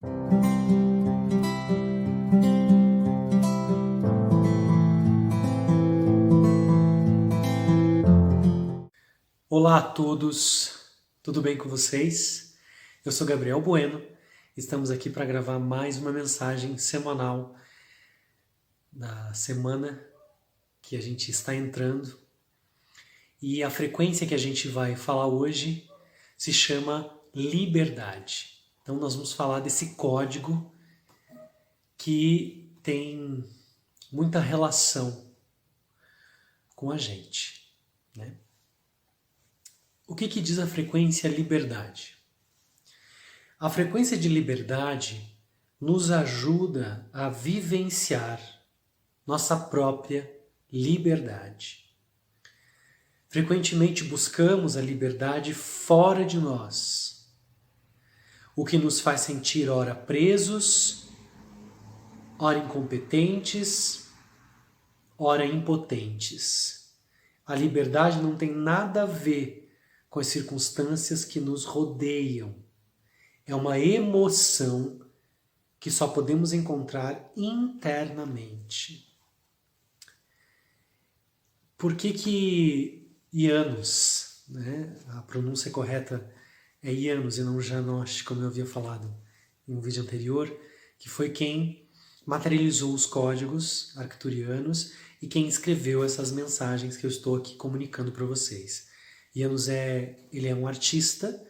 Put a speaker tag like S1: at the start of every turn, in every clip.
S1: Olá a todos, tudo bem com vocês? Eu sou Gabriel Bueno, estamos aqui para gravar mais uma mensagem semanal da semana que a gente está entrando. E a frequência que a gente vai falar hoje se chama liberdade. Então nós vamos falar desse código que tem muita relação com a gente, né? O que diz a frequência liberdade? A frequência de liberdade nos ajuda a vivenciar nossa própria liberdade. Frequentemente buscamos a liberdade fora de nós, o que nos faz sentir ora presos, ora incompetentes, ora impotentes. A liberdade não tem nada a ver com as circunstâncias que nos rodeiam. É uma emoção que só podemos encontrar internamente. Por que Janos, né? A pronúncia correta é Janos e não Janosch, como eu havia falado em um vídeo anterior, que foi quem materializou os códigos arcturianos e quem escreveu essas mensagens que eu estou aqui comunicando para vocês. Janos ele é um artista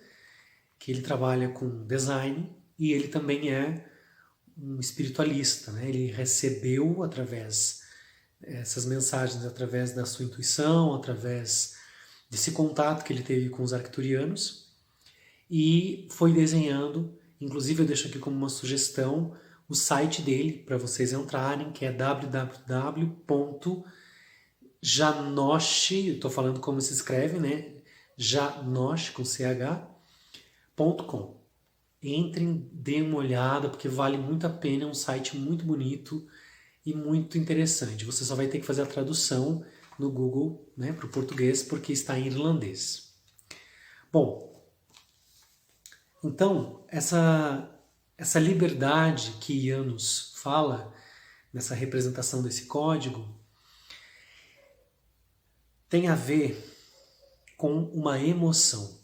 S1: que ele trabalha com design e ele também é um espiritualista, né? Ele recebeu essas mensagens através da sua intuição, através desse contato que ele teve com os arcturianos e foi desenhando. Inclusive eu deixo aqui como uma sugestão o site dele para vocês entrarem, que é www.janosch, eu estou falando como se escreve, né? Janosch, com ch.com. Entrem, deem uma olhada, porque vale muito a pena, é um site muito bonito e muito interessante. Você só vai ter que fazer a tradução no Google, né, para o português, porque está em irlandês. Bom, então, essa liberdade que Janos fala, nessa representação desse código, tem a ver com uma emoção.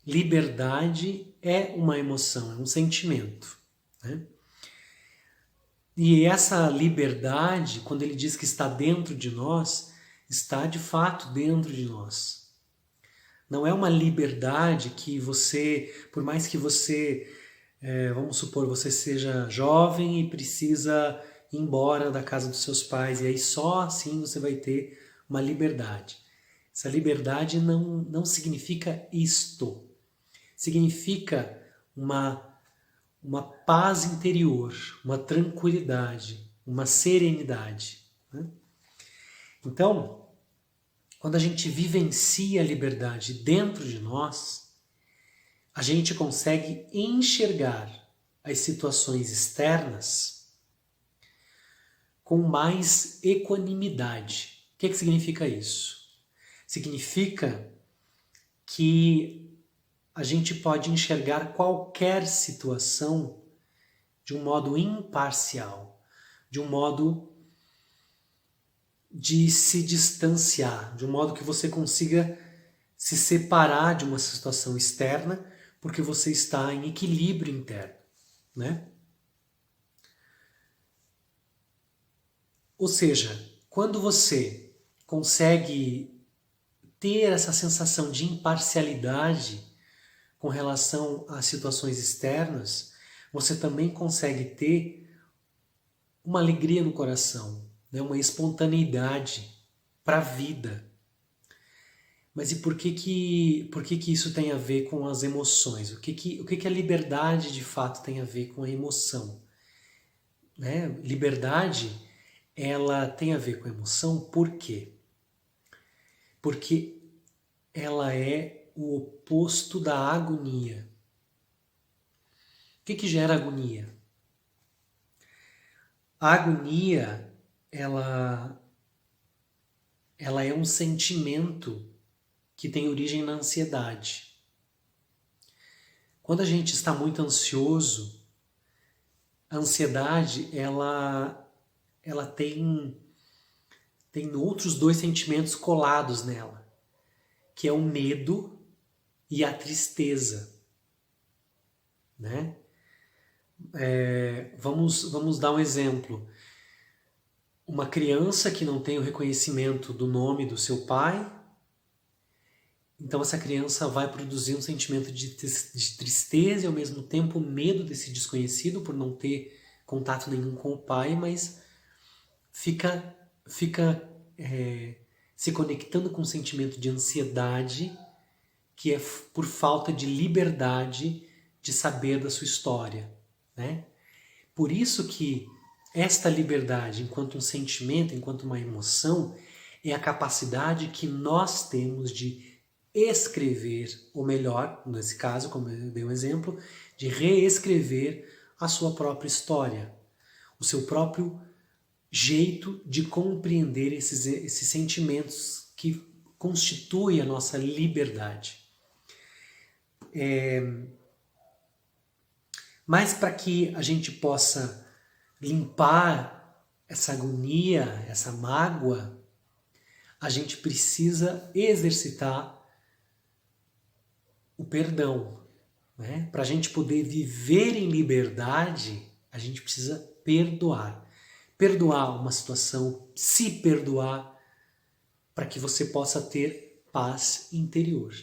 S1: Liberdade é uma emoção, é um sentimento, né? E essa liberdade, quando ele diz que está dentro de nós, está de fato dentro de nós. Não é uma liberdade que você, por mais que você, vamos supor, você seja jovem e precisa ir embora da casa dos seus pais, e aí só assim você vai ter uma liberdade. Essa liberdade não significa isto. Significa uma paz interior, uma tranquilidade, uma serenidade, né? Então, quando a gente vivencia a liberdade dentro de nós, a gente consegue enxergar as situações externas com mais equanimidade. O que significa isso? Significa que a gente pode enxergar qualquer situação de um modo imparcial, de um modo de se distanciar, de um modo que você consiga se separar de uma situação externa, porque você está em equilíbrio interno, né? Ou seja, quando você consegue ter essa sensação de imparcialidade com relação às situações externas, você também consegue ter uma alegria no coração, né? Uma espontaneidade para a vida. Mas e por que isso tem a ver com as emoções? O que a liberdade de fato tem a ver com a emoção? Né? Liberdade, ela tem a ver com a emoção por quê? Porque ela é o oposto da agonia. O que gera agonia? A agonia, ela é um sentimento que tem origem na ansiedade. Quando a gente está muito ansioso, a ansiedade, ela tem outros dois sentimentos colados nela, que é o medo e a tristeza, né? Vamos dar um exemplo. Uma criança que não tem o reconhecimento do nome do seu pai, então essa criança vai produzir um sentimento de tristeza e ao mesmo tempo medo desse desconhecido por não ter contato nenhum com o pai, mas fica se conectando com um sentimento de ansiedade que é por falta de liberdade de saber da sua história, né? Por isso que esta liberdade, enquanto um sentimento, enquanto uma emoção, é a capacidade que nós temos de escrever, ou melhor, nesse caso, como eu dei um exemplo, de reescrever a sua própria história, o seu próprio jeito de compreender esses sentimentos que constituem a nossa liberdade. Mas para que a gente possa limpar essa agonia, essa mágoa, a gente precisa exercitar o perdão, né? Para a gente poder viver em liberdade, a gente precisa perdoar. Perdoar uma situação, se perdoar, para que você possa ter paz interior.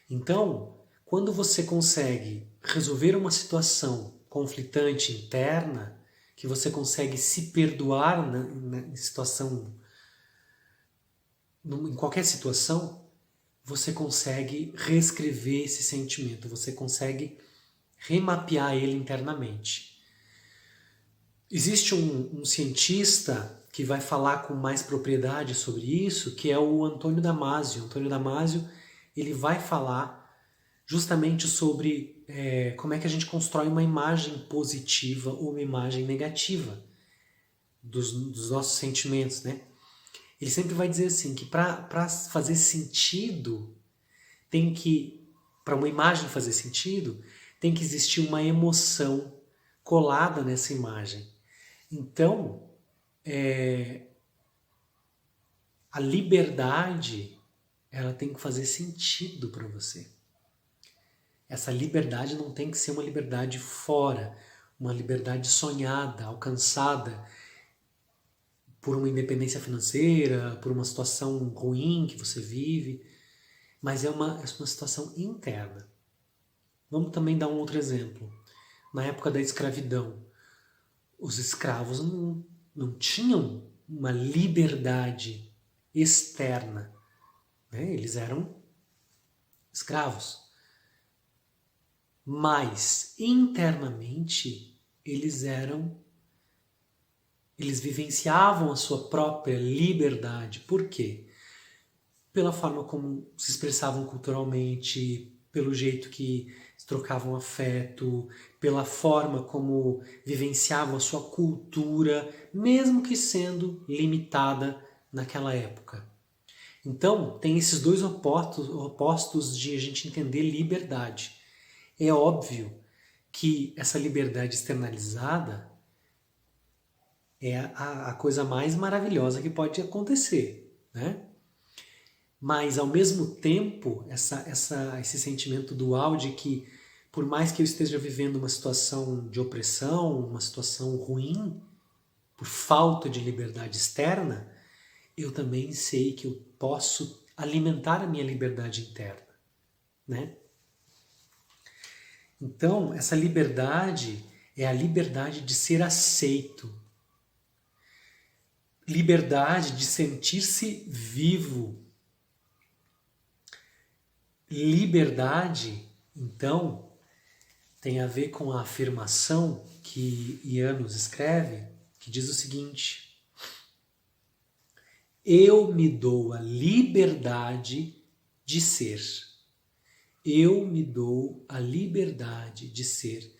S1: Então, quando você consegue resolver uma situação conflitante interna, que você consegue se perdoar em qualquer situação, você consegue reescrever esse sentimento, você consegue remapear ele internamente. Existe um cientista que vai falar com mais propriedade sobre isso, que é o Antônio Damasio. O Antônio Damasio, ele vai falar justamente sobre como é que a gente constrói uma imagem positiva ou uma imagem negativa dos nossos sentimentos, né? Ele sempre vai dizer assim, que para fazer sentido, para uma imagem fazer sentido, tem que existir uma emoção colada nessa imagem. Então, a liberdade, ela tem que fazer sentido para você. Essa liberdade não tem que ser uma liberdade fora, uma liberdade sonhada, alcançada por uma independência financeira, por uma situação ruim que você vive, mas é uma situação interna. Vamos também dar um outro exemplo. Na época da escravidão, os escravos não tinham uma liberdade externa, né? Eles eram escravos. Mas internamente eles vivenciavam a sua própria liberdade. Por quê? Pela forma como se expressavam culturalmente, pelo jeito que trocavam afeto, pela forma como vivenciavam a sua cultura, mesmo que sendo limitada naquela época. Então, tem esses dois opostos de a gente entender liberdade. É óbvio que essa liberdade externalizada é a coisa mais maravilhosa que pode acontecer, né? Mas, ao mesmo tempo, esse sentimento dual de que, por mais que eu esteja vivendo uma situação de opressão, uma situação ruim, por falta de liberdade externa, eu também sei que eu posso alimentar a minha liberdade interna, né? Então, essa liberdade é a liberdade de ser aceito, liberdade de sentir-se vivo. Liberdade, então, tem a ver com a afirmação que Ian nos escreve, que diz o seguinte: eu me dou a liberdade de ser. Eu me dou a liberdade de ser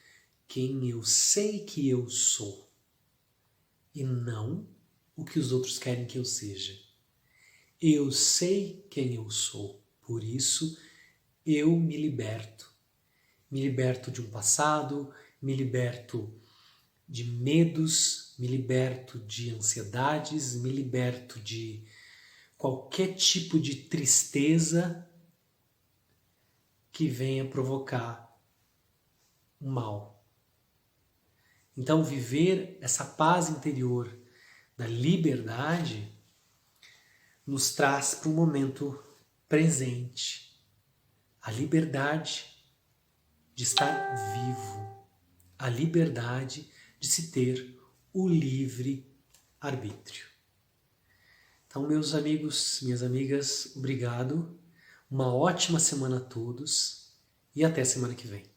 S1: quem eu sei que eu sou e não o que os outros querem que eu seja. Eu sei quem eu sou, por isso eu me liberto. Me liberto de um passado, me liberto de medos, me liberto de ansiedades, me liberto de qualquer tipo de tristeza que venha provocar o mal. Então, viver essa paz interior da liberdade nos traz para o momento presente. A liberdade de estar vivo. A liberdade de se ter o livre arbítrio. Então, meus amigos, minhas amigas, obrigado. Uma ótima semana a todos e até semana que vem.